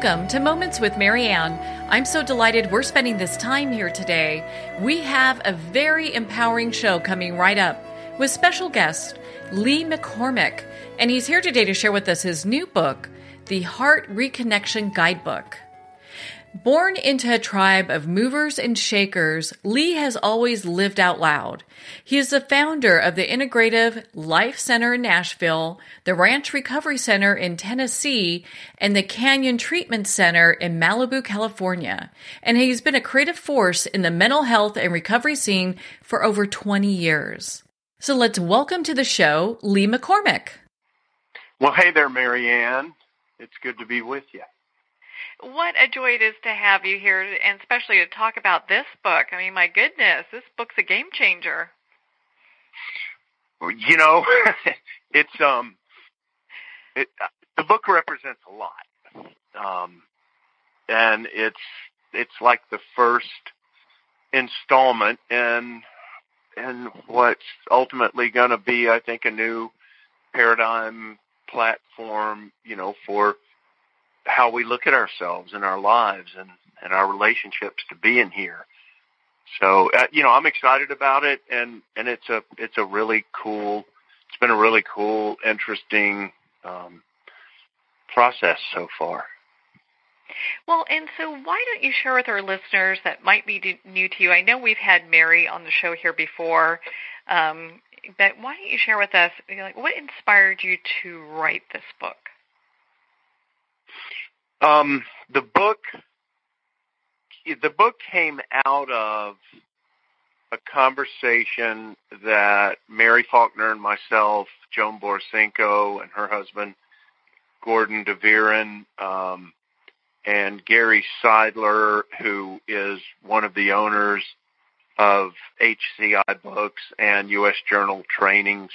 Welcome to Moments with Marianne. I'm so delighted we're spending this time here today. We have a very empowering show coming right up with special guest Lee-Mccormick, and he's here today to share with us his new book, the Heart-Reconnection Guidebook. Born into a tribe of movers and shakers, Lee has always lived out loud. He is the founder of the Integrative Life Center in Nashville, the Ranch Recovery Center in Tennessee, and the Canyon Treatment Center in Malibu, California. And he's been a creative force in the mental health and recovery scene for over 20 years. So let's welcome to the show, Lee-Mccormick. Well, hey there, Marianne. It's good to be with you. What a joy it is to have you here, and especially to talk about this book. I mean, my goodness, this book's a game changer. You know, the book represents a lot, and it's like the first installment in what's ultimately going to be, I think, a new paradigm platform, for how we look at ourselves and our lives and our relationships to being here. So, I'm excited about it, and it's been a really cool, interesting process so far. Well, and so why don't you share with our listeners that might be new to you? I know we've had Mary on the show here before, but why don't you share with us, what inspired you to write this book? The book came out of a conversation that Mary Faulkner and myself, Joan Borisenko and her husband, Gordon DeViren, and Gary Seidler, who is one of the owners of HCI Books and U.S. Journal Trainings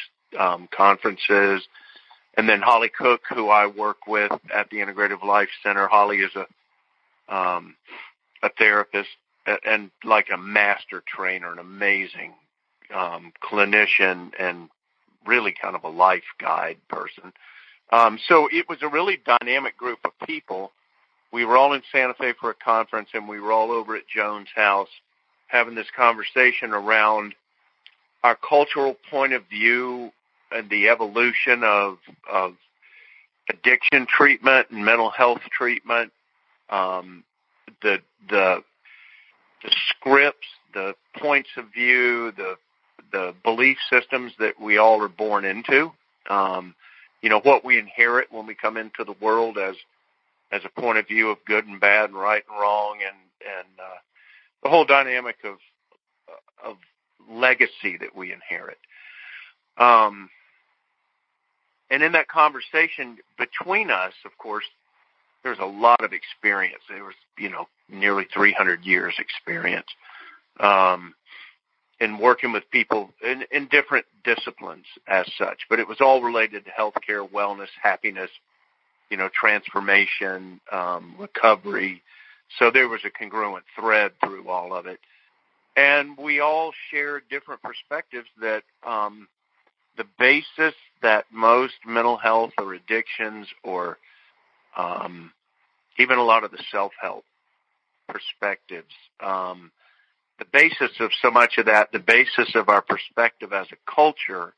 conferences, and then Holly Cook, who I work with at the Integrative Life Center. Holly is a therapist and like a master trainer, an amazing clinician, and really kind of a life guide person. So it was a really dynamic group of people. We were all in Santa Fe for a conference, and we were all over at Joan's house having this conversation around our cultural point of view and the evolution of addiction treatment and mental health treatment, the scripts, the points of view, the belief systems that we all are born into, what we inherit when we come into the world as a point of view of good and bad and right and wrong, and the whole dynamic of legacy that we inherit. And in that conversation between us, of course, there's a lot of experience. There was, nearly 300 years experience in working with people in different disciplines as such. But it was all related to healthcare, wellness, happiness, transformation, recovery. So there was a congruent thread through all of it. And we all shared different perspectives that the basis that most mental health or addictions or even a lot of the self-help perspectives, the basis of so much of that, the basis of our perspective as a culture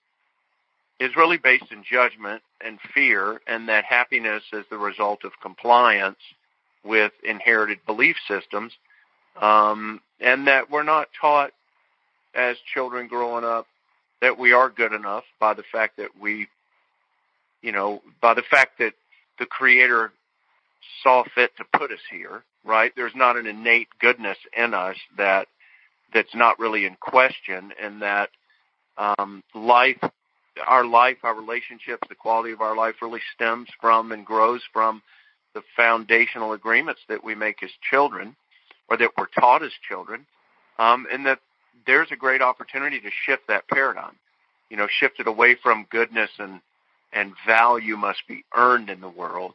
is really based in judgment and fear, and that happiness is the result of compliance with inherited belief systems, and that we're not taught as children growing up that we are good enough by the fact that the Creator saw fit to put us here, right? There's not an innate goodness in us that's not really in question, and that our relationships, the quality of our life really stems from and grows from the foundational agreements that we make as children, or that we're taught as children, and that there's a great opportunity to shift that paradigm, shift it away from goodness and value must be earned in the world,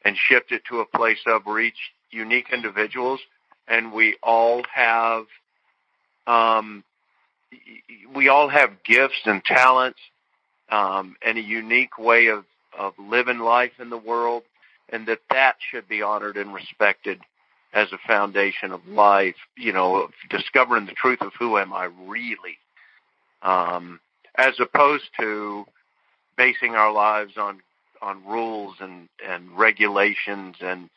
and shift it to a place of we're each unique individuals, and we all have gifts and talents, and a unique way of living life in the world. and that should be honored and respected as a foundation of life, of discovering the truth of who am I really, as opposed to basing our lives on rules and regulations and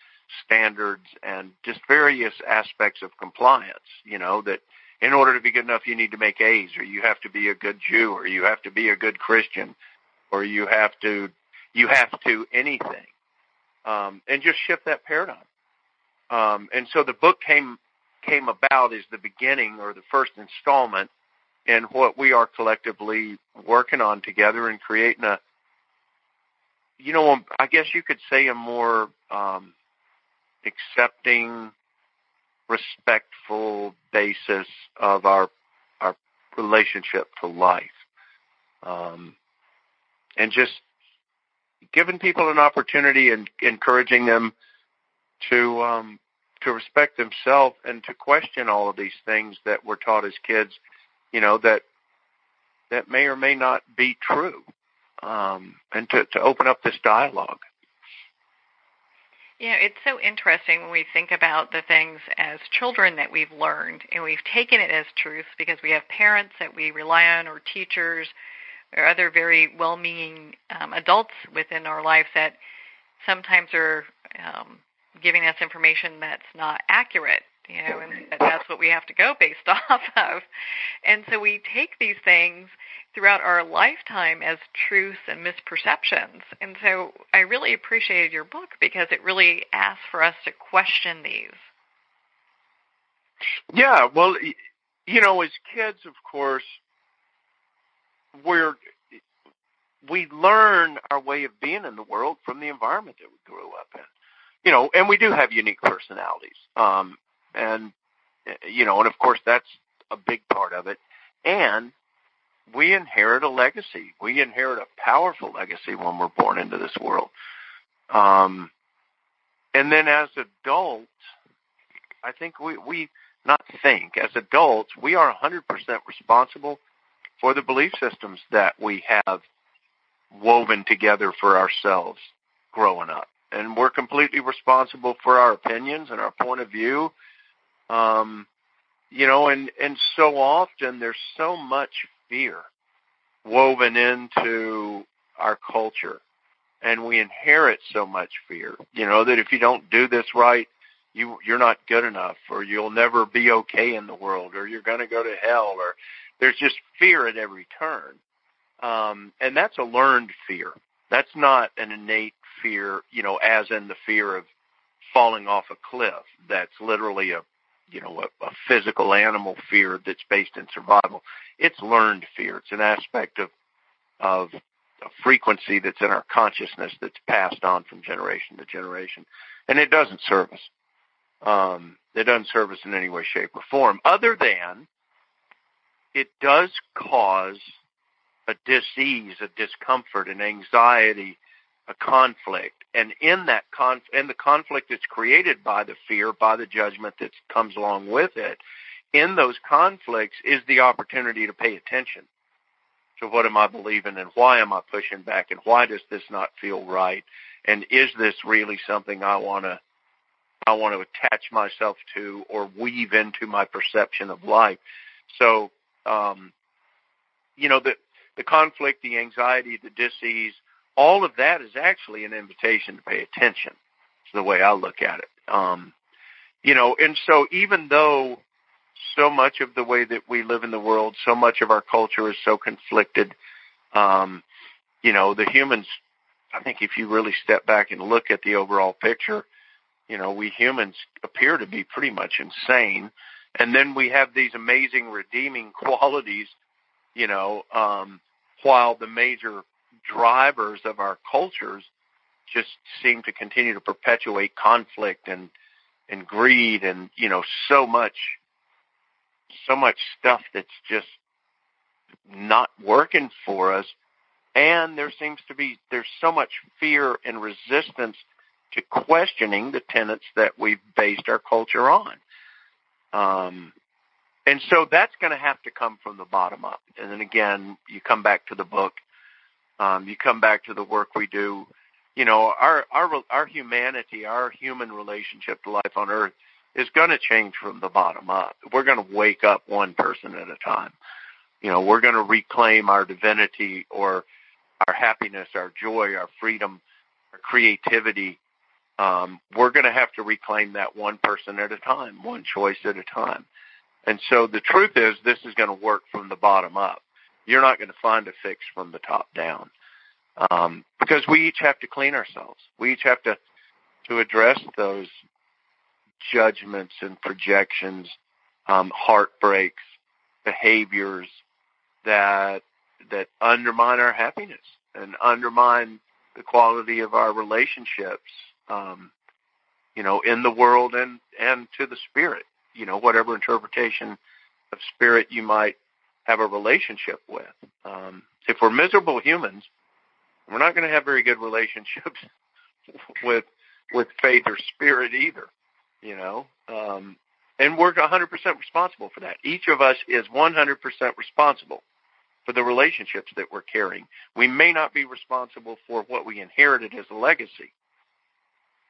standards and just various aspects of compliance, that in order to be good enough, you need to make A's, or you have to be a good Jew, or you have to be a good Christian, or you have to anything, and just shift that paradigm. And so the book came about as the beginning or the first installment in what we are collectively working on together and creating I guess you could say a more accepting, respectful basis of our relationship to life. And just giving people an opportunity and encouraging them to respect themselves and to question all of these things that we're taught as kids, that may or may not be true, and to open up this dialogue. It's so interesting when we think about the things as children that we've learned, and we've taken it as truth because we have parents that we rely on, or teachers, or other very well-meaning adults within our lives that sometimes are giving us information that's not accurate, and that's what we have to go based off of. And so we take these things throughout our lifetime as truths and misperceptions. And so I really appreciated your book because it really asks for us to question these. Yeah, well, as kids, of course, we learn our way of being in the world from the environment that we grew up in. And we do have unique personalities. And of course that's a big part of it. And we inherit a legacy. We inherit a powerful legacy when we're born into this world. And then as adults, I think as adults, we are 100% responsible for the belief systems that we have woven together for ourselves growing up. And we're completely responsible for our opinions and our point of view. And so often there's so much fear woven into our culture, and we inherit so much fear, that if you don't do this right, you're not good enough, or you'll never be okay in the world, or you're going to go to hell, or there's just fear at every turn. And that's a learned fear. That's not an innate fear, as in the fear of falling off a cliff. That's literally a physical animal fear that's based in survival. It's learned fear. It's an aspect of a frequency that's in our consciousness that's passed on from generation to generation. And it doesn't serve us. It doesn't serve us in any way, shape, or form, other than it does cause a dis-ease, a discomfort, an anxiety, a conflict. And in that the conflict that's created by the fear, by the judgment that comes along with it, in those conflicts is the opportunity to pay attention to what am I believing, and why am I pushing back, and why does this not feel right, and is this really something I want to attach myself to or weave into my perception of life. So, the conflict, the anxiety, the dis-ease, all of that is actually an invitation to pay attention. It's the way I look at it. And so even though so much of the way that we live in the world, so much of our culture is so conflicted, the humans, I think if you really step back and look at the overall picture, we humans appear to be pretty much insane. And then we have these amazing redeeming qualities, while the major drivers of our cultures just seem to continue to perpetuate conflict and greed and, so much stuff that's just not working for us. And there's so much fear and resistance to questioning the tenets that we've based our culture on. And so that's going to have to come from the bottom up. And then again, you come back to the book, you come back to the work we do, our humanity, our human relationship to life on Earth is going to change from the bottom up. We're going to wake up one person at a time. We're going to reclaim our divinity or our happiness, our joy, our freedom, our creativity. We're going to have to reclaim that one person at a time, one choice at a time. And so the truth is, this is going to work from the bottom up. You're not going to find a fix from the top down, because we each have to clean ourselves. We each have to address those judgments and projections, heartbreaks, behaviors that undermine our happiness and undermine the quality of our relationships, in the world and to the spirit, whatever interpretation of spirit you might have a relationship with. If we're miserable humans, we're not going to have very good relationships with faith or spirit either, and we're 100% responsible for that. Each of us is 100% responsible for the relationships that we're carrying. We may not be responsible for what we inherited as a legacy,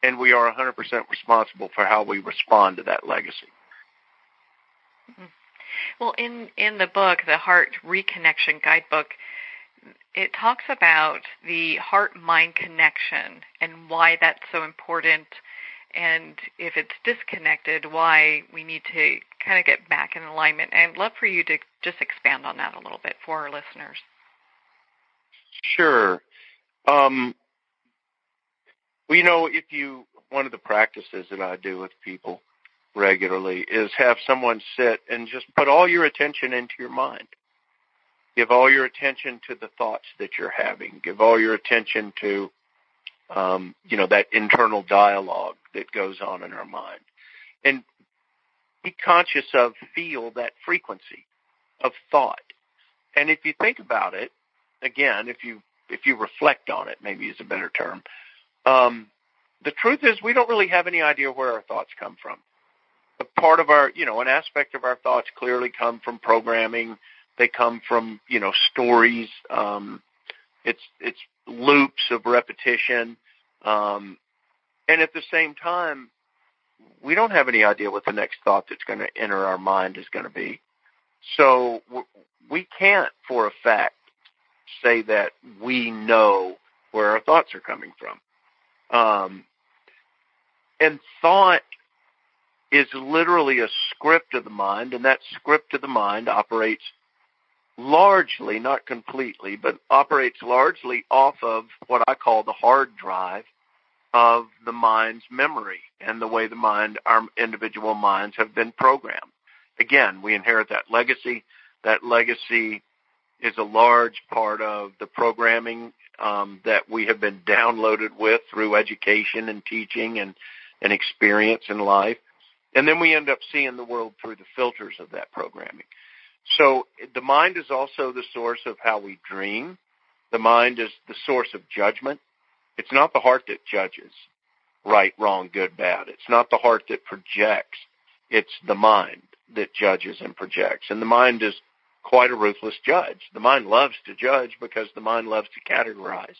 and we are 100% responsible for how we respond to that legacy. Well, in the book, the Heart-Reconnection Guidebook, it talks about the heart-mind connection and why that's so important, and if it's disconnected, why we need to kind of get back in alignment. And I'd love for you to just expand on that a little bit for our listeners. Sure. One of the practices that I do with people regularly is have someone sit and just put all your attention into your mind. Give all your attention to the thoughts that you're having. Give all your attention to, that internal dialogue that goes on in our mind. And be conscious of, feel that frequency of thought. And if you think about it, again, if you reflect on it, maybe is a better term, the truth is we don't really have any idea where our thoughts come from. A part of our, an aspect of our thoughts clearly come from programming. They come from, stories. It's loops of repetition. And at the same time, we don't have any idea what the next thought that's going to enter our mind is going to be. So we can't, for a fact, say that we know where our thoughts are coming from. And thought is literally a script of the mind, and that script of the mind operates largely, not completely, but operates largely off of what I call the hard drive of the mind's memory and the way our individual minds have been programmed. Again, we inherit that legacy. That legacy is a large part of the programming that we have been downloaded with through education and teaching and experience in life. And then we end up seeing the world through the filters of that programming. So the mind is also the source of how we dream. The mind is the source of judgment. It's not the heart that judges right, wrong, good, bad. It's not the heart that projects. It's the mind that judges and projects. And the mind is quite a ruthless judge. The mind loves to judge because the mind loves to categorize,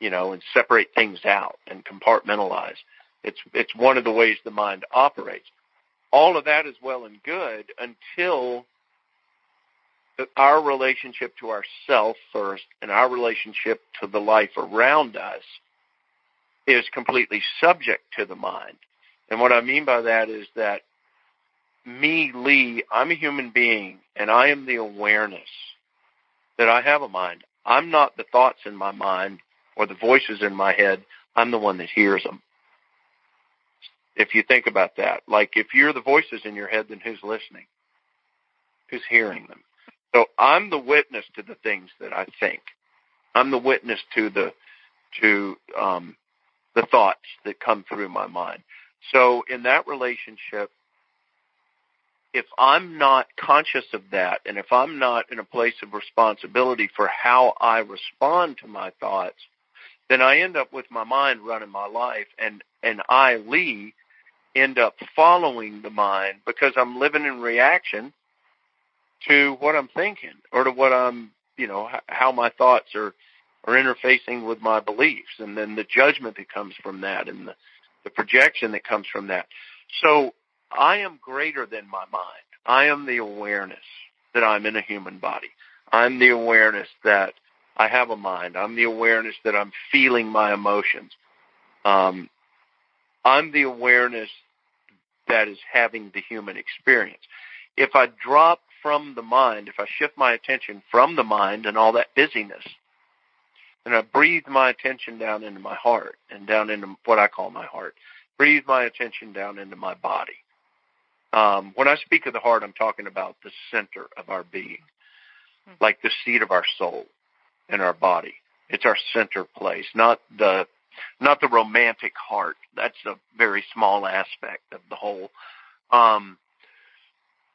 and separate things out and compartmentalize. It's one of the ways the mind operates. All of that is well and good until our relationship to ourself first and our relationship to the life around us is completely subject to the mind. And what I mean by that is that me, Lee, I'm a human being, and I am the awareness that I have a mind. I'm not the thoughts in my mind or the voices in my head. I'm the one that hears them. If you think about that, like if you're the voices in your head, then who's listening? Who's hearing them? So I'm the witness to the things that I think. I'm the witness to the thoughts that come through my mind. So in that relationship, if I'm not conscious of that, and if I'm not in a place of responsibility for how I respond to my thoughts, then I end up with my mind running my life, and I, Lee, end up following the mind because I'm living in reaction to what I'm thinking or to what I'm, how my thoughts are or interfacing with my beliefs, and then the judgment that comes from that, and the projection that comes from that. So I am greater than my mind. I am the awareness that I'm in a human body. I'm the awareness that I have a mind. I'm the awareness that I'm feeling my emotions. I'm the awareness that is having the human experience. If I drop from the mind, if I shift my attention from the mind and all that busyness, and I breathe my attention down into my heart and down into what I call my heart, breathe my attention down into my body. When I speak of the heart, I'm talking about the center of our being, like the seat of our soul in our body. It's our center place, not the romantic heart. That's a very small aspect of the whole.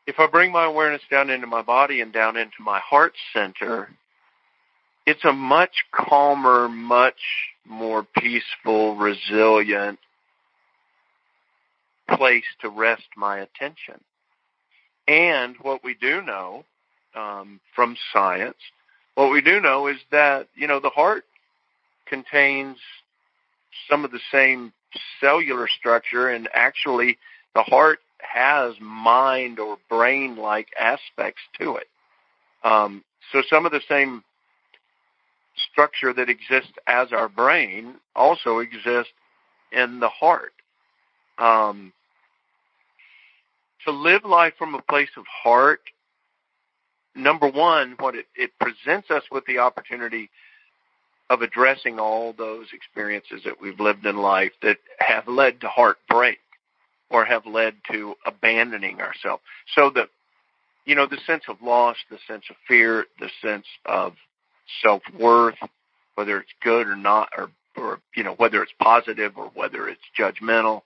If I bring my awareness down into my body and down into my heart center, it's a much calmer, much more peaceful, resilient place to rest my attention. And what we do know from science, what we do know is that, the heart contains some of the same cellular structure, and actually the heart has mind or brain-like aspects to it. So some of the same structure that exists as our brain also exists in the heart. To live life from a place of heart, number one, what it presents us with the opportunity of addressing all those experiences that we've lived in life that have led to heartbreak or have led to abandoning ourselves. So the sense of loss, the sense of fear, the sense of self-worth, whether it's good or not, or whether it's positive or whether it's judgmental.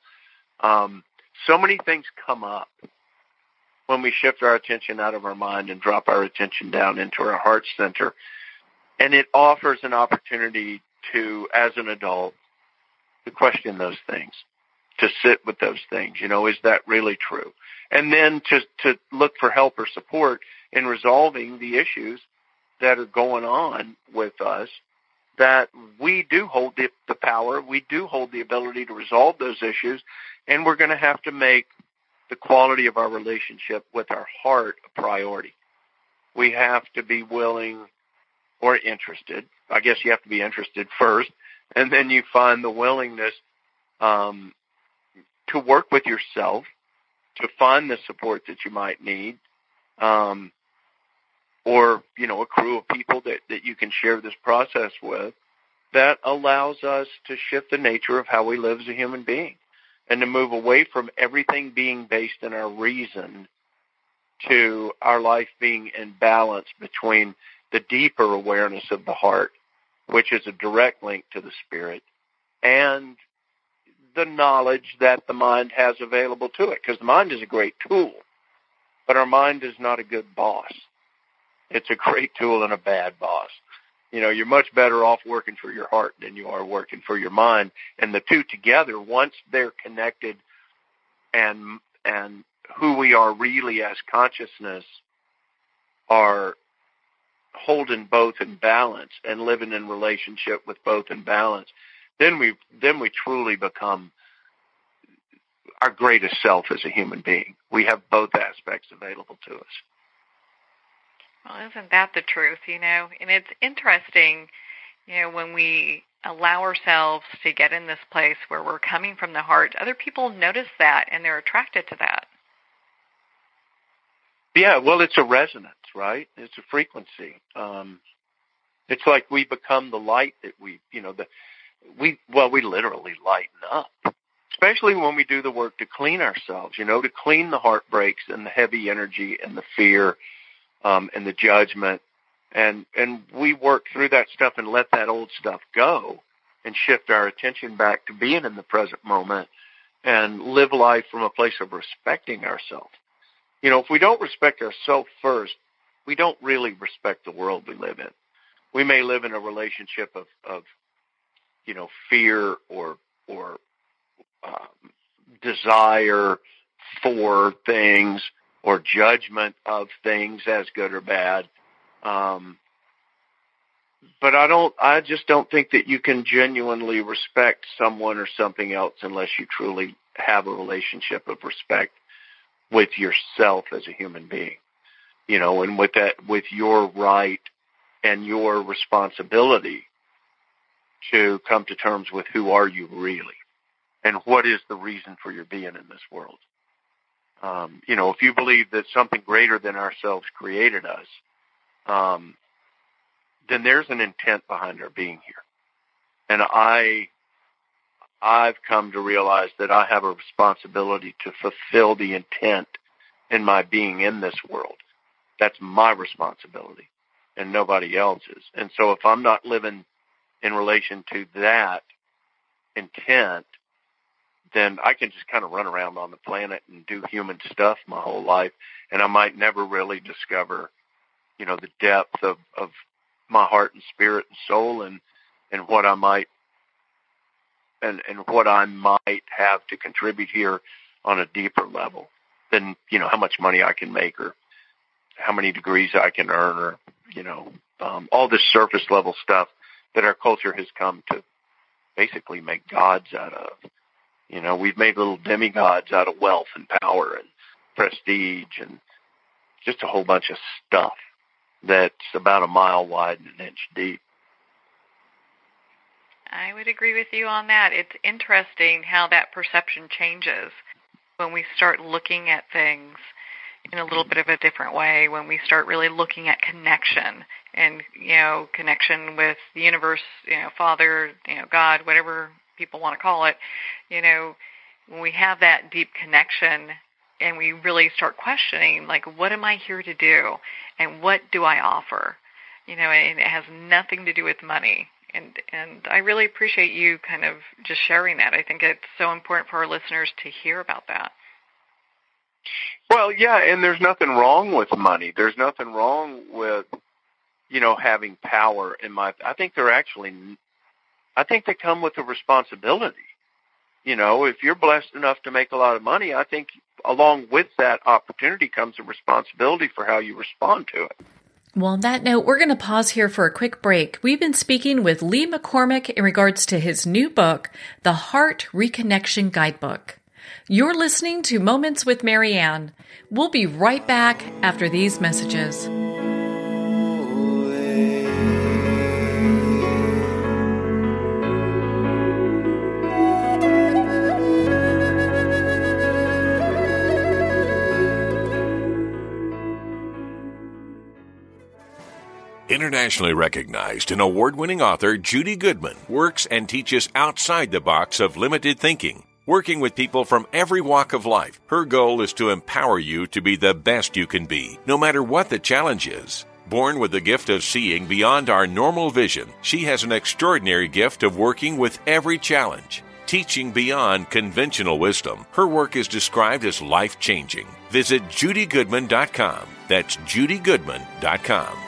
So many things come up when we shift our attention out of our mind and drop our attention down into our heart center. And it offers an opportunity to, as an adult, to question those things, to sit with those things. Is that really true? And then to look for help or support in resolving the issues that are going on with us, that we do hold the power, we do hold the ability to resolve those issues, and we're going to have to make the quality of our relationship with our heart a priority. We have to be willing or interested. I guess you have to be interested first, and then you find the willingness to work with yourself, to find the support that you might need, or, a crew of people that you can share this process with, that allows us to shift the nature of how we live as a human being and to move away from everything being based in our reason to our life being in balance between the deeper awareness of the heart, which is a direct link to the spirit, and the knowledge that the mind has available to it. Because the mind is a great tool, but our mind is not a good boss. It's a great tool and a bad boss. You're much better off working for your heart than you are working for your mind. And the two together, once they're connected and who we are really as consciousness are holding both in balance and living in relationship with both in balance, then we truly become our greatest self as a human being. We have both aspects available to us. Well, isn't that the truth, And it's interesting, when we allow ourselves to get in this place where we're coming from the heart, other people notice that and they're attracted to that. Yeah, well, it's a resonance, right? It's a frequency. It's like we become the light that we literally lighten up, especially when we do the work to clean ourselves, to clean the heartbreaks and the heavy energy and the fear and the judgment. And we work through that stuff and let that old stuff go and shift our attention back to being in the present moment and live life from a place of respecting ourselves. If we don't respect ourselves first, we don't really respect the world we live in. We may live in a relationship of fear or desire for things or judgment of things as good or bad. But I just don't think that you can genuinely respect someone or something else unless you truly have a relationship of respect with yourself as a human being, and with your right and your responsibility to come to terms with who are you really and what is the reason for your being in this world. If you believe that something greater than ourselves created us, then there's an intent behind our being here. And I've come to realize that I have a responsibility to fulfill the intent in my being in this world. That's my responsibility and nobody else's. And so if I'm not living in relation to that intent, then I can just kind of run around on the planet and do human stuff my whole life, and I might never really discover, the depth of my heart and spirit and soul and what I might and what I might have to contribute here on a deeper level than, how much money I can make or how many degrees I can earn or, all this surface level stuff that our culture has come to basically make gods out of. We've made little demigods out of wealth and power and prestige and just a whole bunch of stuff that's about a mile wide and an inch deep. I would agree with you on that. It's interesting how that perception changes when we start looking at things in a little bit of a different way, when we start really looking at connection and, connection with the universe, Father, God, whatever people want to call it. When we have that deep connection and we really start questioning, like, what am I here to do and what do I offer? And it has nothing to do with money. And I really appreciate you kind of just sharing that. I think it's so important for our listeners to hear about that. Well, yeah, and there's nothing wrong with money. There's nothing wrong with, having power. I think they come with a responsibility. If you're blessed enough to make a lot of money, I think along with that opportunity comes a responsibility for how you respond to it. Well, on that note, we're going to pause here for a quick break. We've been speaking with Lee McCormick in regards to his new book, The Heart-Reconnection Guidebook. You're listening to Moments with Marianne. We'll be right back after these messages. Internationally recognized and award-winning author Judy Goodman works and teaches outside the box of limited thinking. Working with people from every walk of life, her goal is to empower you to be the best you can be, no matter what the challenge is. Born with the gift of seeing beyond our normal vision, she has an extraordinary gift of working with every challenge. Teaching beyond conventional wisdom, her work is described as life-changing. Visit judygoodman.com. That's judygoodman.com.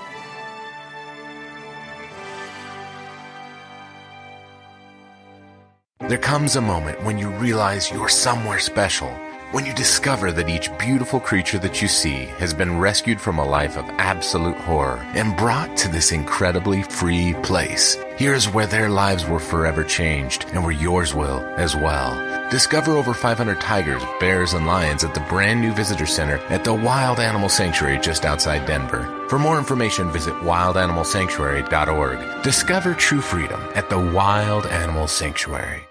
There comes a moment when you realize you're somewhere special, when you discover that each beautiful creature that you see has been rescued from a life of absolute horror and brought to this incredibly free place. Here's where their lives were forever changed and where yours will as well. Discover over 500 tigers, bears, and lions at the brand new visitor center at the Wild Animal Sanctuary just outside Denver. For more information, visit wildanimalsanctuary.org. Discover true freedom at the Wild Animal Sanctuary.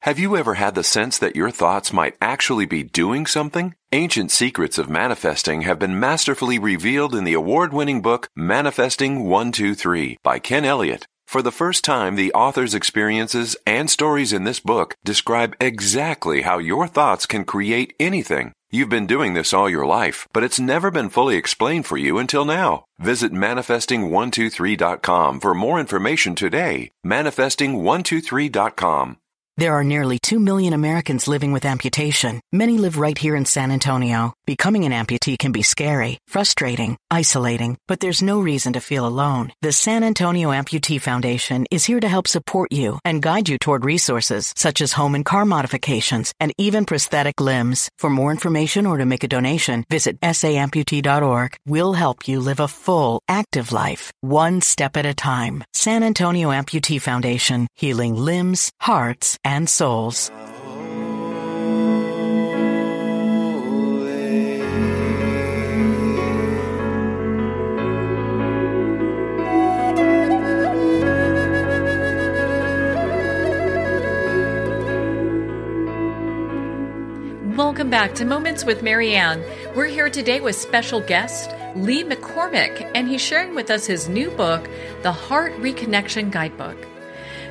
Have you ever had the sense that your thoughts might actually be doing something? Ancient secrets of manifesting have been masterfully revealed in the award-winning book Manifesting 1-2-3 by Ken Elliott. For the first time, the author's experiences and stories in this book describe exactly how your thoughts can create anything. You've been doing this all your life, but it's never been fully explained for you until now. Visit manifesting123.com for more information today. Manifesting123.com. There are nearly 2 million Americans living with amputation. Many live right here in San Antonio. Becoming an amputee can be scary, frustrating, isolating, but there's no reason to feel alone. The San Antonio Amputee Foundation is here to help support you and guide you toward resources such as home and car modifications and even prosthetic limbs. For more information or to make a donation, visit saamputee.org. We'll help you live a full, active life, one step at a time. San Antonio Amputee Foundation, healing limbs, hearts, and souls. Welcome back to Moments with Marianne. We're here today with special guest Lee McCormick, and he's sharing with us his new book, The Heart-Reconnection Guidebook.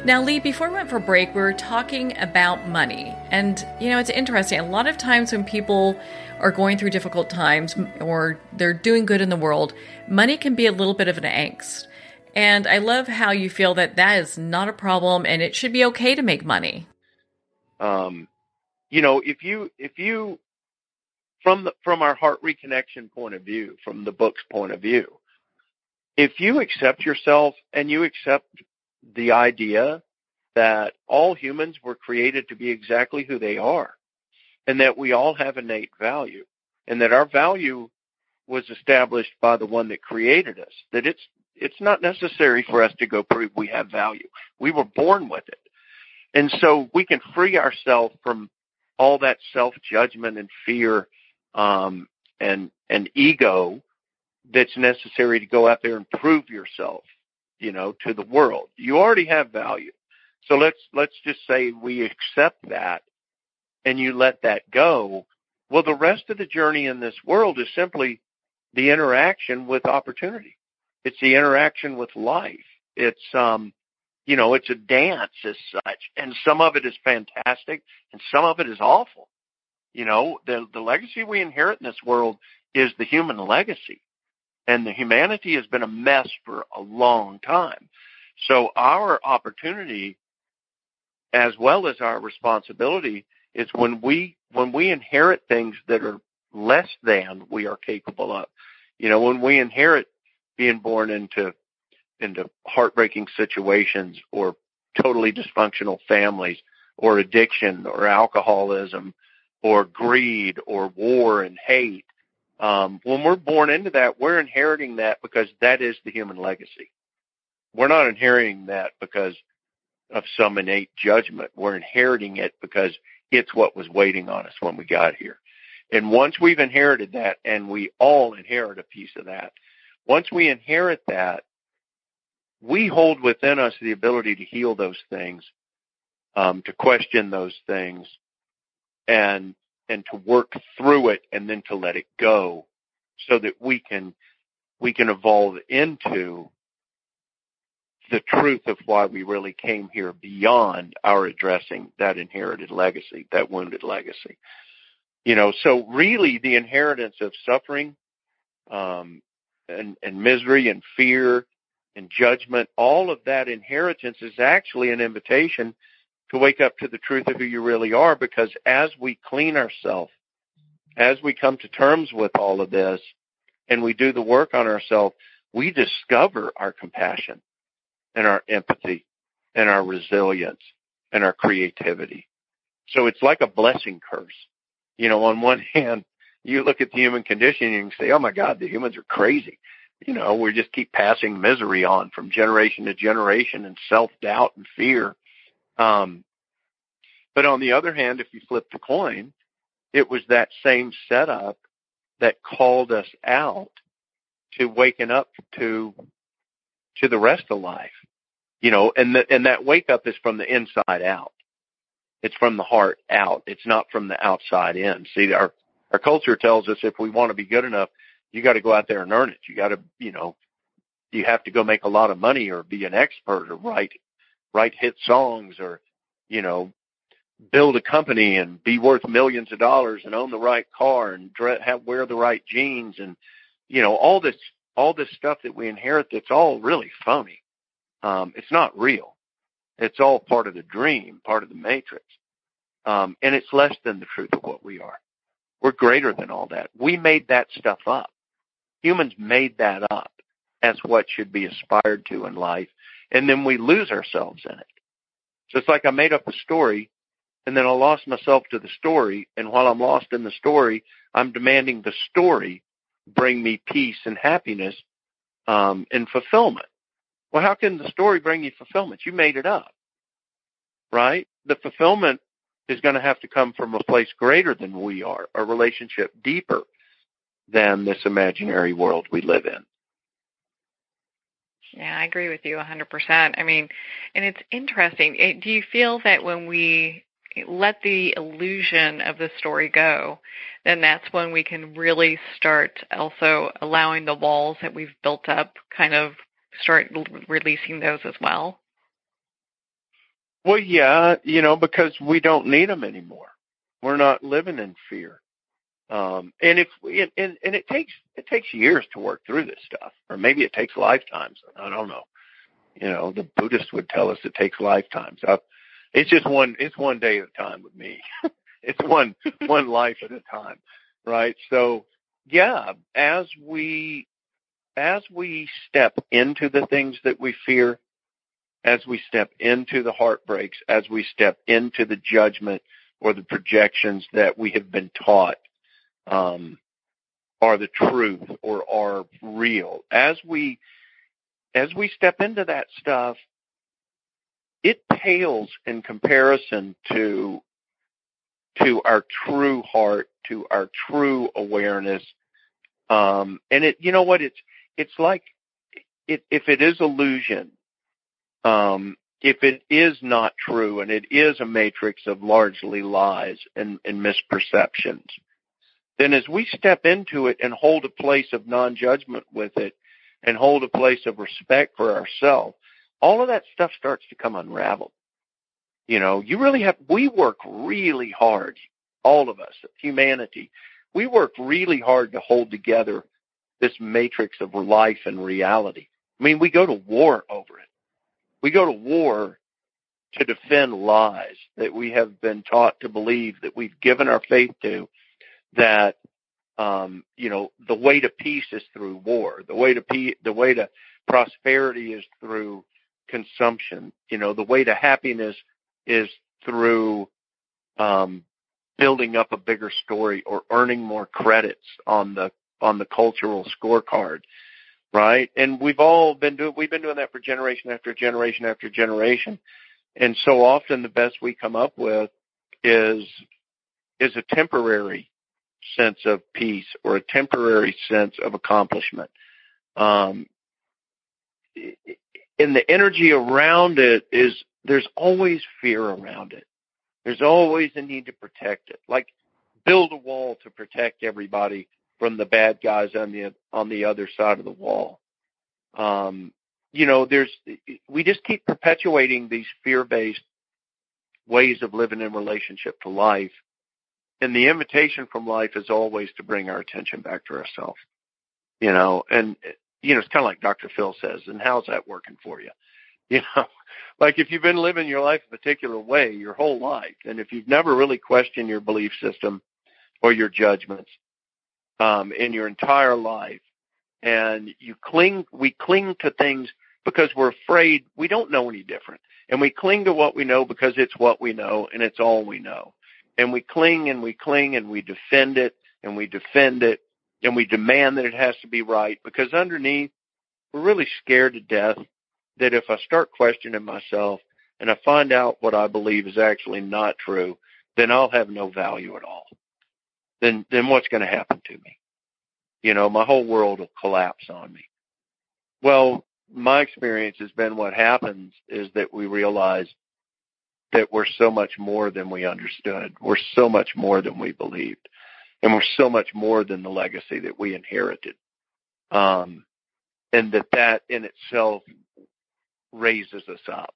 Now, Lee, before we went for break, we were talking about money. And, it's interesting. A lot of times when people are going through difficult times or they're doing good in the world, money can be a little bit of an angst. And I love how you feel that is not a problem and it should be okay to make money. If you from our heart reconnection point of view, from the book's point of view, if you accept yourself and you accept the idea that all humans were created to be exactly who they are, and that we all have innate value, and that our value was established by the one that created us, that it's not necessary for us to go prove we have value. We were born with it. And so we can free ourselves from all that self-judgment and fear and ego that's necessary to go out there and prove yourself, to the world. You already have value. So let's just say we accept that and you let that go. Well, the rest of the journey in this world is simply the interaction with opportunity. It's the interaction with life. It's, it's a dance as such, and some of it is fantastic and some of it is awful. The legacy we inherit in this world is the human legacy, and the humanity has been a mess for a long time. So our opportunity, as well as our responsibility, is when we inherit things that are less than we are capable of. When we inherit being born into heartbreaking situations or totally dysfunctional families or addiction or alcoholism or greed or war and hate. When we're born into that, we're inheriting that because that is the human legacy. We're not inheriting that because of some innate judgment. We're inheriting it because it's what was waiting on us when we got here. And once we've inherited that, and we all inherit a piece of that, once we inherit that, we hold within us the ability to heal those things, to question those things, and to work through it, and then to let it go, so that we can evolve into the truth of why we really came here beyond our addressing that inherited legacy, that wounded legacy. So really the inheritance of suffering, and misery and fear and judgment, all of that inheritance is actually an invitation to wake up to the truth of who you really are, because as we clean ourselves, as we come to terms with all of this and we do the work on ourselves, we discover our compassion and our empathy and our resilience and our creativity. So it's like a blessing curse. On one hand, you look at the human condition and you can say, oh my God, the humans are crazy. We just keep passing misery on from generation to generation and self-doubt and fear. But on the other hand, if you flip the coin, it was that same setup that called us out to waking up to the rest of life, and that wake up is from the inside out. It's from the heart out. It's not from the outside in. See, our culture tells us if we want to be good enough, you got to go out there and earn it. You got to, you have to go make a lot of money or be an expert or write hit songs or, build a company and be worth millions of dollars and own the right car and wear the right jeans and, all this stuff that we inherit that's all really phony. It's not real. It's all part of the dream, part of the matrix. And it's less than the truth of what we are. We're greater than all that. We made that stuff up. Humans made that up as what should be aspired to in life, and then we lose ourselves in it. So it's like I made up a story, and then I lost myself to the story, and while I'm lost in the story, I'm demanding the story bring me peace and happiness and fulfillment. Well, how can the story bring you fulfillment? You made it up, right? The fulfillment is going to have to come from a place greater than we are, a relationship deeper than this imaginary world we live in. Yeah, I agree with you 100%. I mean, and it's interesting. Do you feel that when we let the illusion of the story go, then that's when we can really start also allowing the walls that we've built up kind of start releasing those as well? Well, yeah, because we don't need them anymore. We're not living in fear. And it takes years to work through this stuff, or maybe it takes lifetimes. I don't know. The Buddhists would tell us it takes lifetimes. It's one day at a time with me. It's one life at a time, right? So, yeah, as we step into the things that we fear, as we step into the heartbreaks, as we step into the judgment or the projections that we have been taught are the truth or are real, as we step into that stuff, it pales in comparison to our true heart, to our true awareness. And it's like if it is illusion, if it is not true and it is a matrix of largely lies and misperceptions, then as we step into it and hold a place of non-judgment with it and hold a place of respect for ourselves, all of that stuff starts to come unraveled. We work really hard, all of us, humanity, we work really hard to hold together this matrix of life and reality. I mean, we go to war over it. We go to war to defend lies that we have been taught to believe, that we've given our faith to, that, the way to peace is through war. The way to prosperity is through consumption. The way to happiness is through building up a bigger story or earning more credits on the cultural scorecard, right? And we've been doing that for generation after generation after generation. And so often the best we come up with is a temporary sense of peace or a temporary sense of accomplishment. And the energy around it there's always fear around it. There's always a need to protect it. Like build a wall to protect everybody from the bad guys on the other side of the wall. We just keep perpetuating these fear-based ways of living in relationship to life. And the invitation from life is always to bring our attention back to ourselves. And it's kind of like Dr. Phil says, and how's that working for you? Like if you've been living your life a particular way your whole life, and if you've never really questioned your belief system or your judgments in your entire life, and we cling to things because we're afraid we don't know any different. And we cling to what we know because it's what we know and it's all we know. And we cling and we cling and we defend it and we defend it and we demand that it has to be right, because underneath we're really scared to death that if I start questioning myself and I find out what I believe is actually not true, then I'll have no value at all. Then what's going to happen to me? My whole world will collapse on me. Well, my experience has been what happens is that we realize that we're so much more than we understood. We're so much more than we believed. And we're so much more than the legacy that we inherited. And that in itself raises us up.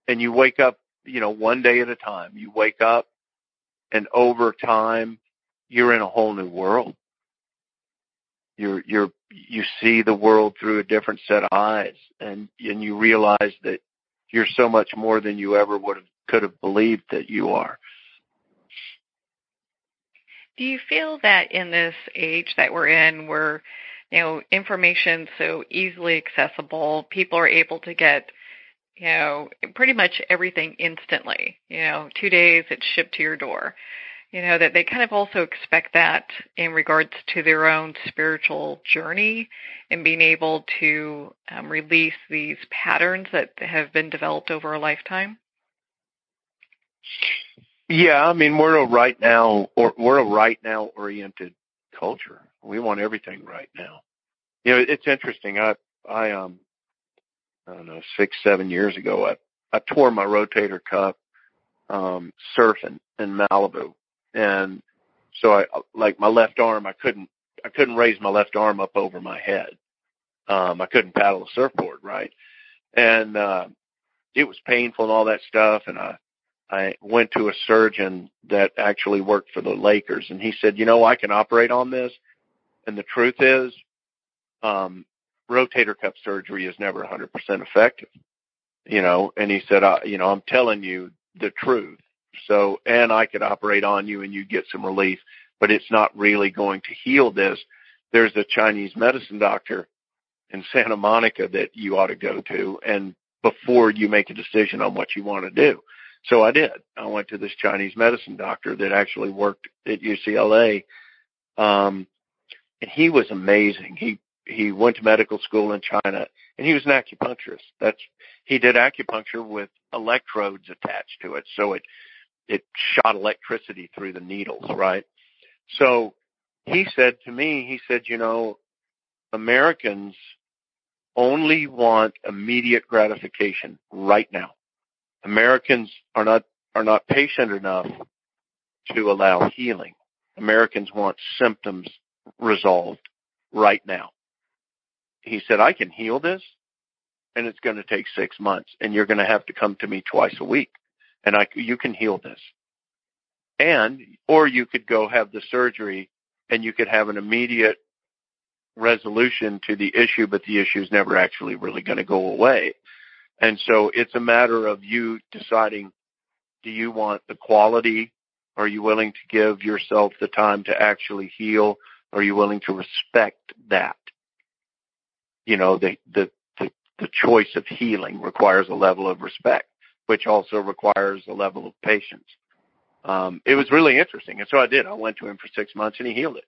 And you wake up, one day at a time. You wake up, and over time, you're in a whole new world. You see the world through a different set of eyes, and you realize that you're so much more than you ever could have believed that you are. Do you feel that in this age that we're in, where, information's so easily accessible, people are able to get, pretty much everything instantly, 2 days it's shipped to your door, that they kind of also expect that in regards to their own spiritual journey and being able to release these patterns that have been developed over a lifetime? Yeah, I mean, we're a right now oriented culture. We want everything right now. It's interesting. I don't know, 6-7 years ago, I tore my rotator cuff surfing in Malibu, and so my left arm, I couldn't raise my left arm up over my head. I couldn't paddle a surfboard, right? And it was painful and all that stuff, and I went to a surgeon that actually worked for the Lakers, and he said, I can operate on this. And the truth is, rotator cuff surgery is never 100% effective, and he said, I'm telling you the truth. So, and I could operate on you and you get some relief, but it's not really going to heal this. There's a Chinese medicine doctor in Santa Monica that you ought to go to, and before you make a decision on what you want to do. So I did. I went to this Chinese medicine doctor that actually worked at UCLA. And he was amazing. He went to medical school in China, and he was an acupuncturist. He did acupuncture with electrodes attached to it. So it shot electricity through the needles, right? So he said to me, Americans only want immediate gratification right now. Americans are not patient enough to allow healing. Americans want symptoms resolved right now. He said, I can heal this, and it's going to take 6 months, and you're going to have to come to me twice a week, and you can heal this. Or you could go have the surgery, and you could have an immediate resolution to the issue, but the issue is never actually really going to go away. And so it's a matter of you deciding, do you want the quality? Are you willing to give yourself the time to actually heal? Are you willing to respect that? The choice of healing requires a level of respect, which also requires a level of patience. It was really interesting. And so I did. I went to him for 6 months, and he healed it.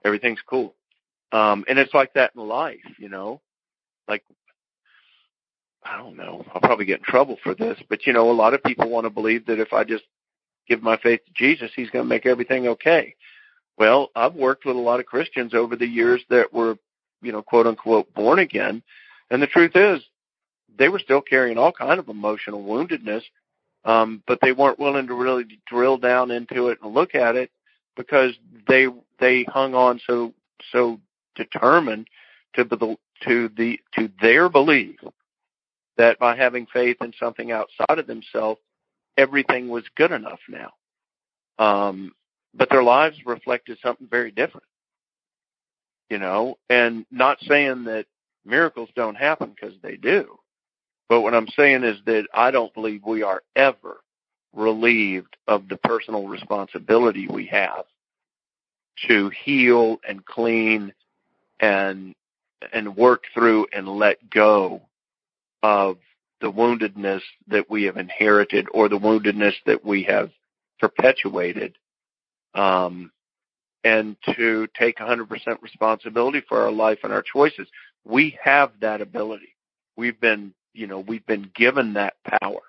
Everything's cool. And it's like that in life, like, I don't know, I'll probably get in trouble for this, but a lot of people want to believe that if I just give my faith to Jesus, he's going to make everything okay. Well, I've worked with a lot of Christians over the years that were, quote unquote, born again. And the truth is, they were still carrying all kind of emotional woundedness, but they weren't willing to really drill down into it and look at it because they hung on so determined to their belief that by having faith in something outside of themselves, everything was good enough now. But their lives reflected something very different, and not saying that miracles don't happen, because they do. But what I'm saying is that I don't believe we are ever relieved of the personal responsibility we have to heal and clean and work through and let go of the woundedness that we have inherited or the woundedness that we have perpetuated, and to take 100% responsibility for our life and our choices. We have that ability. We've been given that power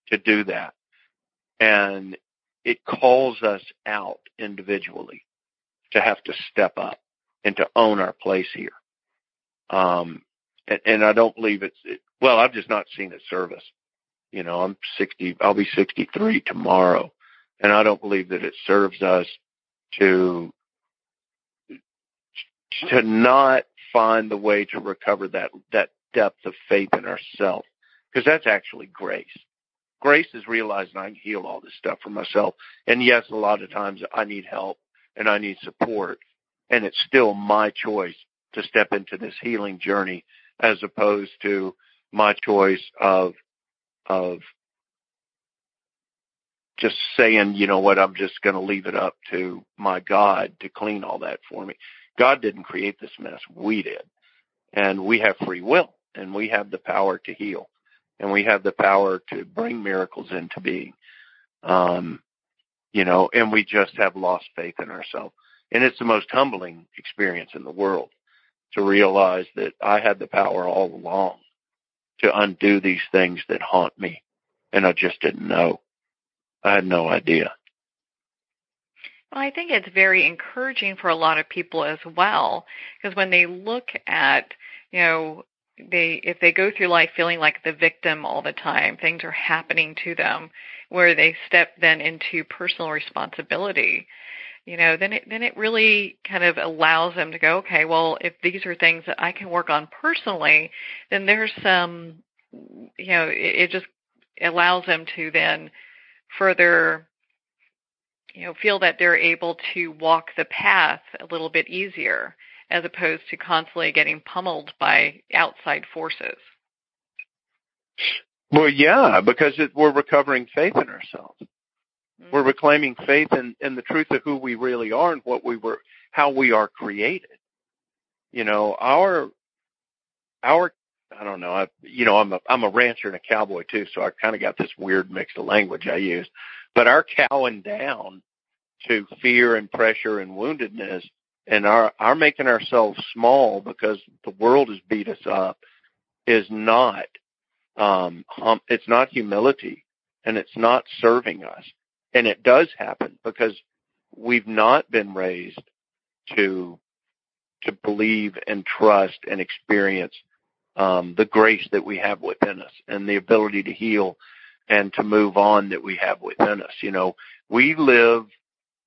to do that. And it calls us out individually to have to step up and to own our place here. And I don't believe I've just not seen it serve us. I'm 60, I'll be 63 tomorrow. And I don't believe that it serves us to not find the way to recover that depth of faith in ourselves, because that's actually grace. Grace is realizing I can heal all this stuff for myself. And yes, a lot of times I need help and I need support, and it's still my choice to step into this healing journey, as opposed to my choice of just saying, you know what, I'm just going to leave it up to my God to clean all that for me. God didn't create this mess. We did. And we have free will, and we have the power to heal, and we have the power to bring miracles into being. You know, and we just have lost faith in ourselves. And it's the most humbling experience in the world to realize that I had the power all along to undo these things that haunt me, and I just didn't know. I had no idea. Well, I think it's very encouraging for a lot of people as well, because when they look at, you know, if they go through life feeling like the victim all the time, things are happening to them, where they step then into personal responsibility, you know, then it really kind of allows them to go, okay, well, if these are things that I can work on personally, then there's some, you know, it just allows them to then further, you know, feel that they're able to walk the path a little bit easier, as opposed to constantly getting pummeled by outside forces. Well, yeah, because we're recovering faith in ourselves. Mm-hmm. We're reclaiming faith in the truth of who we really are and how we are created. You know, our I don't know, I'm a rancher and a cowboy too, so I kind of got this weird mix of language I use. But our cowing down to fear and pressure and woundedness, and our making ourselves small because the world has beat us up, is not it's not humility, and it's not serving us. And it does happen because we've not been raised to believe and trust and experience the grace that we have within us and the ability to heal and to move on that we have within us. You know, we live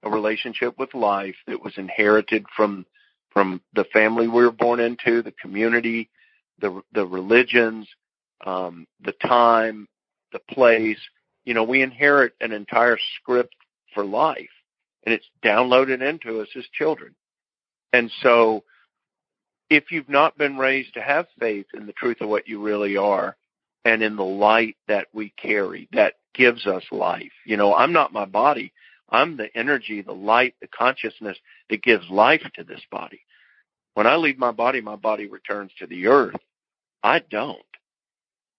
a relationship with life that was inherited from the family we were born into, the community, the religions, the time, the place. You know, we inherit an entire script for life, and it's downloaded into us as children. And so if you've not been raised to have faith in the truth of what you really are and in the light that we carry that gives us life, you know, I'm not my body. I'm the energy, the light, the consciousness that gives life to this body. When I leave my body returns to the earth. I don't,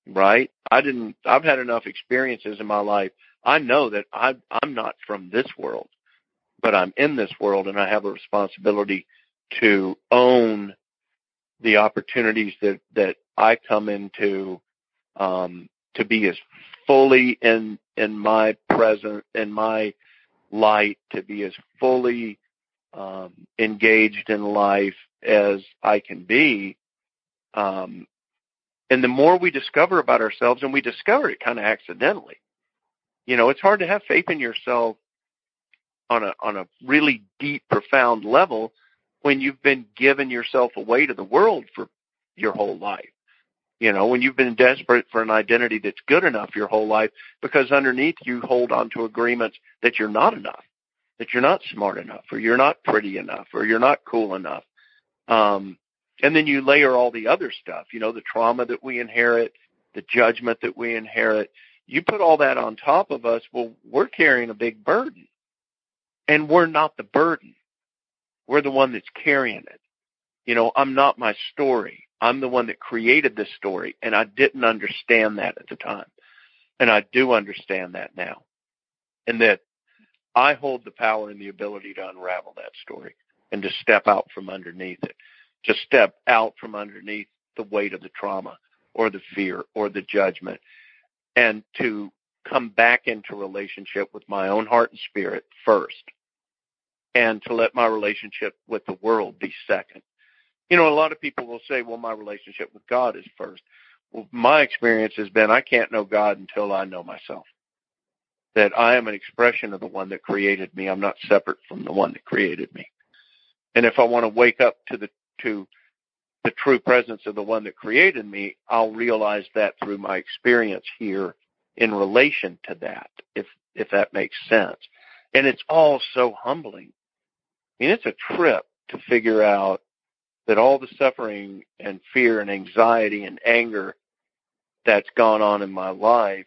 right? I've had enough experiences in my life. I know that I'm not from this world, but I'm in this world, and I have a responsibility to own the opportunities that I come into, to be as fully in my present, in my light, to be as fully engaged in life as I can be. And the more we discover about ourselves, and we discover it kind of accidentally, you know, it's hard to have faith in yourself on a really deep, profound level when you've been giving yourself away to the world for your whole life. You know, when you've been desperate for an identity that's good enough your whole life, because underneath you hold on to agreements that you're not enough, that you're not smart enough, or you're not pretty enough, or you're not cool enough. And then you layer all the other stuff, you know, the trauma that we inherit, the judgment that we inherit. You put all that on top of us, well, we're carrying a big burden. And we're not the burden. We're the one that's carrying it. You know, I'm not my story. I'm the one that created this story, and I didn't understand that at the time. And I do understand that now. And that I hold the power and the ability to unravel that story and to step out from underneath it, to step out from underneath the weight of the trauma or the fear or the judgment, and to come back into relationship with my own heart and spirit first, and to let my relationship with the world be second. You know, a lot of people will say, well, my relationship with God is first. Well, my experience has been I can't know God until I know myself, that I am an expression of the one that created me. I'm not separate from the one that created me. And if I want to wake up to the true presence of the one that created me, I'll realize that through my experience here in relation to that, if that makes sense. And it's all so humbling. I mean, it's a trip to figure out that all the suffering and fear and anxiety and anger that's gone on in my life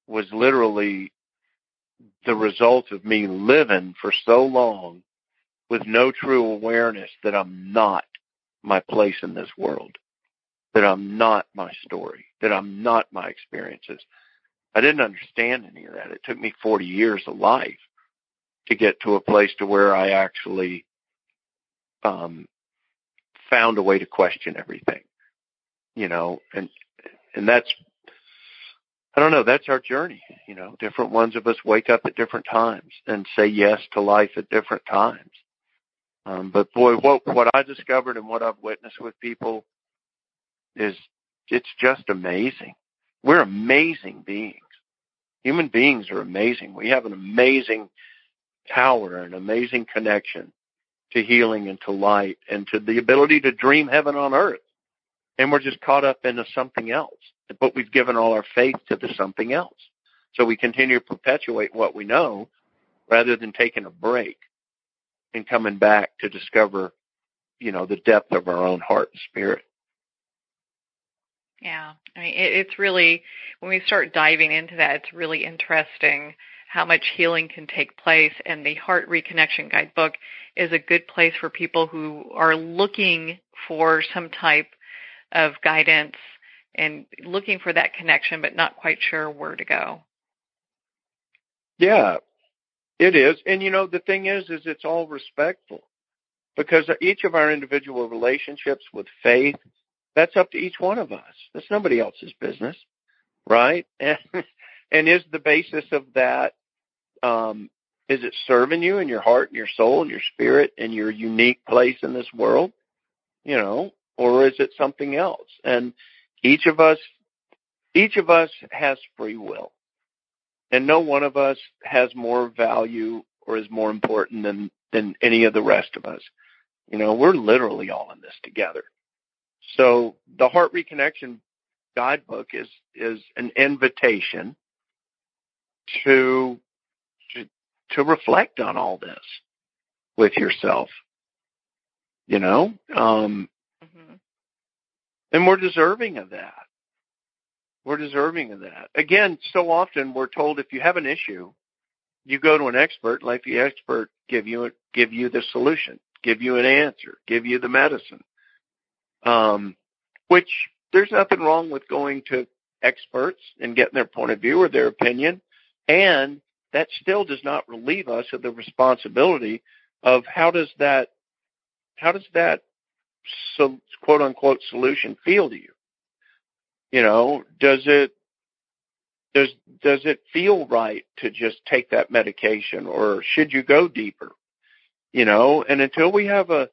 was literally the result of me living for so long with no true awareness that I'm not my place in this world, that I'm not my story, that I'm not my experiences. I didn't understand any of that. It took me 40 years of life to get to a place to where I actually found a way to question everything, and that's, I don't know, that's our journey. Different ones of us wake up at different times and say yes to life at different times. But boy, what I discovered and what I've witnessed with people is, it's just amazing. We're amazing beings. Human beings are amazing. We have an amazing power, an amazing connection to healing and to light and to the ability to dream heaven on earth. And we're just caught up into something else. But we've given all our faith to the something else. So we continue to perpetuate what we know rather than taking a break and coming back to discover, the depth of our own heart and spirit. Yeah. I mean, it's really, when we start diving into that, it's really interesting how much healing can take place. And the Heart Reconnection Guidebook is a good place for people who are looking for some type of guidance and looking for that connection, but not quite sure where to go. Yeah, it is. And, the thing is it's all respectful, because each of our individual relationships with faith, that's up to each one of us. That's nobody else's business, right? And is the basis of that, is it serving you and your heart and your soul and your spirit and your unique place in this world, or is it something else? And each of us has free will, and no one of us has more value or is more important than any of the rest of us. We're literally all in this together. So the Heart Reconnection Guidebook is an invitation to reflect on all this with yourself, Mm-hmm. And we're deserving of that. We're deserving of that. Again, so often we're told if you have an issue, you go to an expert, let the expert give you the solution, give you an answer, give you the medicine. Which there's nothing wrong with going to experts and getting their point of view or their opinion. And that still does not relieve us of the responsibility of how does that quote unquote solution feel to you? Does it feel right to just take that medication, or should you go deeper? And until we have a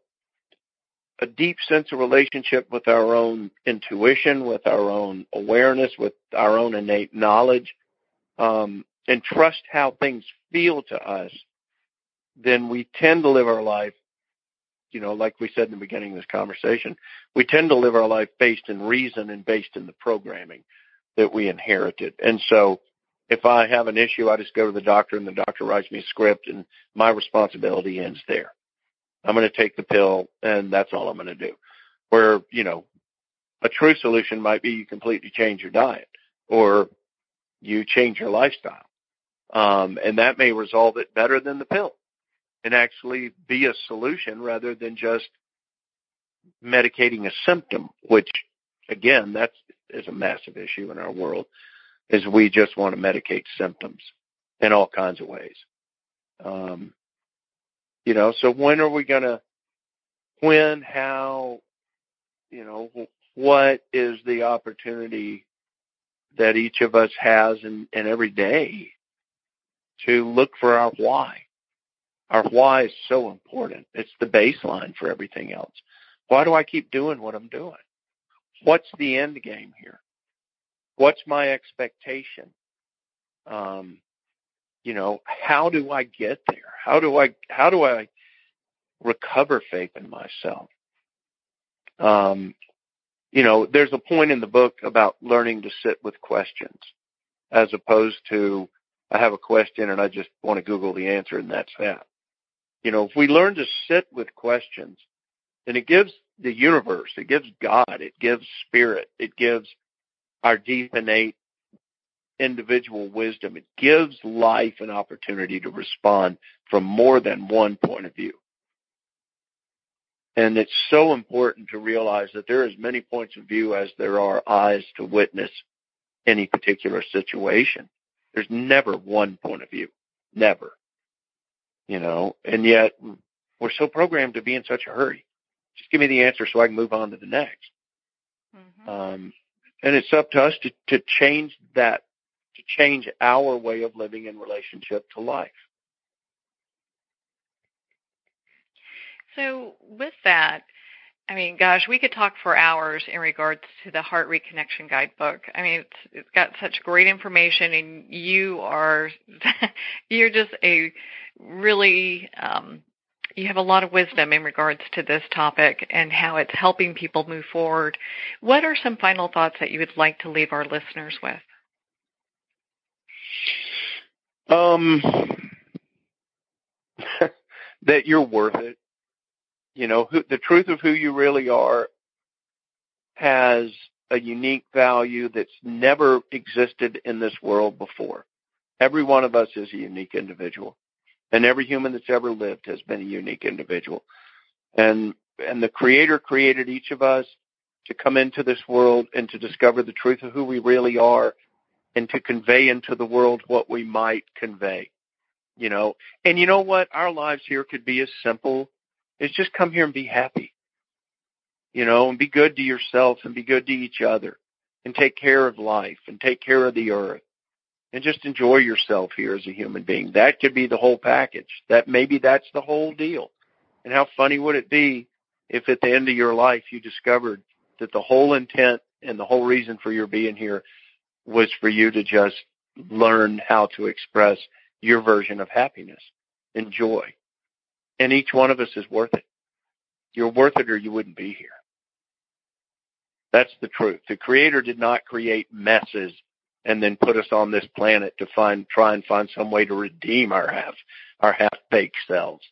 deep sense of relationship with our own intuition, with our own awareness, with our own innate knowledge, and trust how things feel to us, then we tend to live our life, like we said in the beginning of this conversation, we tend to live our life based in reason and based in the programming that we inherited. And so if I have an issue, I just go to the doctor and the doctor writes me a script and my responsibility ends there. I'm going to take the pill and that's all I'm going to do. Where, a true solution might be you completely change your diet or you change your lifestyle. And that may resolve it better than the pill and actually be a solution rather than just medicating a symptom, which, again, that is a massive issue in our world, is we just want to medicate symptoms in all kinds of ways. So when are we going to, how, what is the opportunity that each of us has in every day to look for our why? Our why is so important. It's the baseline for everything else. Why do I keep doing what I'm doing? What's the end game here? What's my expectation? How do I get there? How do I recover faith in myself? There's a point in the book about learning to sit with questions as opposed to I have a question and I just want to Google the answer and that's that. If we learn to sit with questions, then it gives the universe, it gives God, it gives spirit, it gives our deep innate individual wisdom. It gives life an opportunity to respond from more than one point of view. And it's so important to realize that there are as many points of view as there are eyes to witness any particular situation. There's never one point of view. Never. And yet we're so programmed to be in such a hurry. Just give me the answer so I can move on to the next. Mm-hmm. And it's up to us to change that, to change our way of living in relationship to life. So with that, I mean, gosh, we could talk for hours in regards to the Heart Reconnection Guidebook. I mean, it's got such great information, and you're just a really, you have a lot of wisdom in regards to this topic and how it's helping people move forward. What are some final thoughts that you would like to leave our listeners with? That you're worth it. The truth of who you really are has a unique value that's never existed in this world before. Every one of us is a unique individual, and every human that's ever lived has been a unique individual. And the Creator created each of us to come into this world and to discover the truth of who we really are and to convey into the world what we might convey. And you know what? Our lives here could be as simple as just come here and be happy, and be good to yourself and be good to each other and take care of life and take care of the earth and just enjoy yourself here as a human being. That could be the whole package. Maybe that's the whole deal. And how funny would it be if at the end of your life you discovered that the whole intent and the whole reason for your being here was for you to just learn how to express your version of happiness and joy. And each one of us is worth it. You're worth it or you wouldn't be here. That's the truth. The Creator did not create messes and then put us on this planet to try and find some way to redeem our half-baked selves.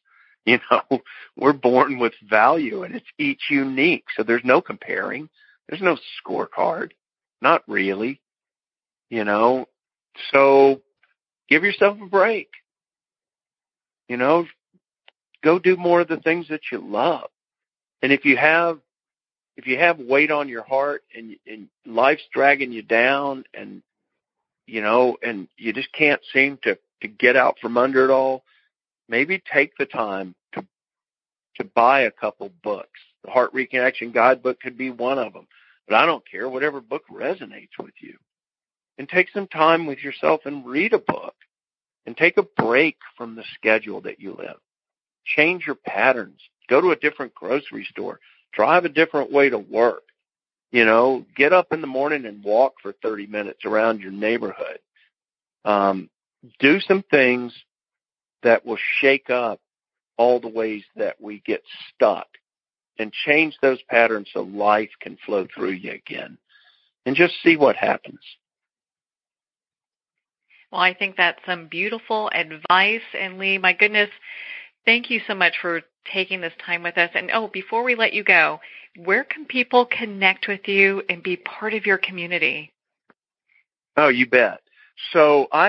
We're born with value, and it's each unique. So there's no comparing. There's no scorecard. Not really. So give yourself a break. Go do more of the things that you love. And if you have weight on your heart and life's dragging you down and you just can't seem to get out from under it all, maybe take the time to buy a couple books. The Heart Reconnection Guidebook could be one of them. But I don't care, whatever book resonates with you. And take some time with yourself and read a book. And take a break from the schedule that you live. Change your patterns. Go to a different grocery store. Drive a different way to work. Get up in the morning and walk for 30 minutes around your neighborhood. Do some things that will shake up all the ways that we get stuck and change those patterns so life can flow through you again. And just see what happens. Well, I think that's some beautiful advice. And Lee, my goodness, thank you so much for taking this time with us. And before we let you go, where can people connect with you and be part of your community? Oh, you bet. So I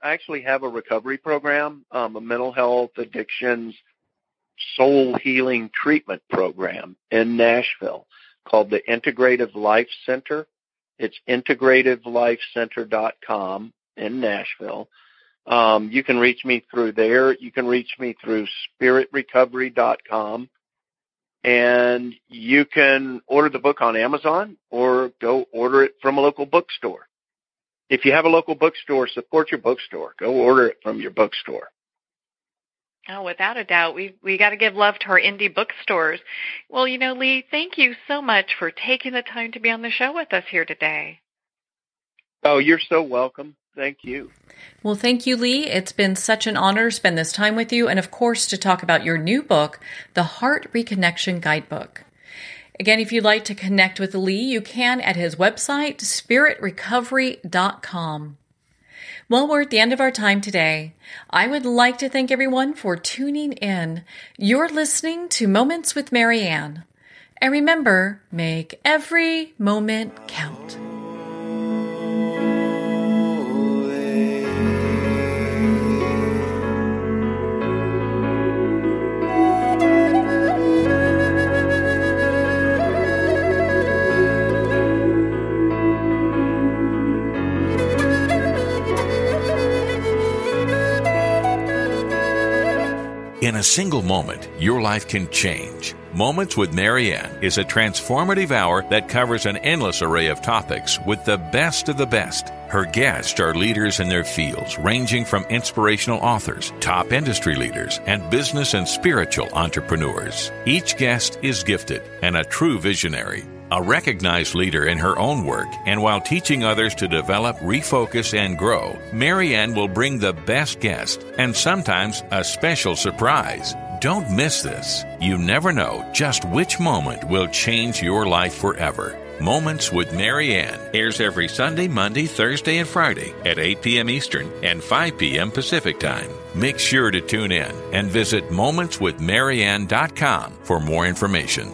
actually have a recovery program, a mental health, addictions, soul healing treatment program in Nashville called the Integrative Life Center. It's integrativelifecenter.com in Nashville. You can reach me through there. You can reach me through spiritrecovery.com. And you can order the book on Amazon or go order it from a local bookstore. If you have a local bookstore, support your bookstore. Go order it from your bookstore. Oh, without a doubt. We got to give love to our indie bookstores. Well, Lee, thank you so much for taking the time to be on the show with us here today. Oh, you're so welcome. Thank you. Well, thank you, Lee. It's been such an honor to spend this time with you and, of course, to talk about your new book, The Heart Reconnection Guidebook. Again, if you'd like to connect with Lee, you can at his website, spiritrecovery.com. Well, we're at the end of our time today. I would like to thank everyone for tuning in. You're listening to Moments with Marianne. And remember, make every moment count. a single moment, your life can change. Moments with Marianne is a transformative hour that covers an endless array of topics with the best of the best. Her guests are leaders in their fields, ranging from inspirational authors, top industry leaders, and business and spiritual entrepreneurs. Each guest is gifted and a true visionary, a recognized leader in her own work, and while teaching others to develop, refocus, and grow, Marianne will bring the best guest and sometimes a special surprise. Don't miss this. You never know just which moment will change your life forever. Moments with Marianne airs every Sunday, Monday, Thursday, and Friday at 8 p.m. Eastern and 5 p.m. Pacific Time. Make sure to tune in and visit momentswithmarianne.com for more information.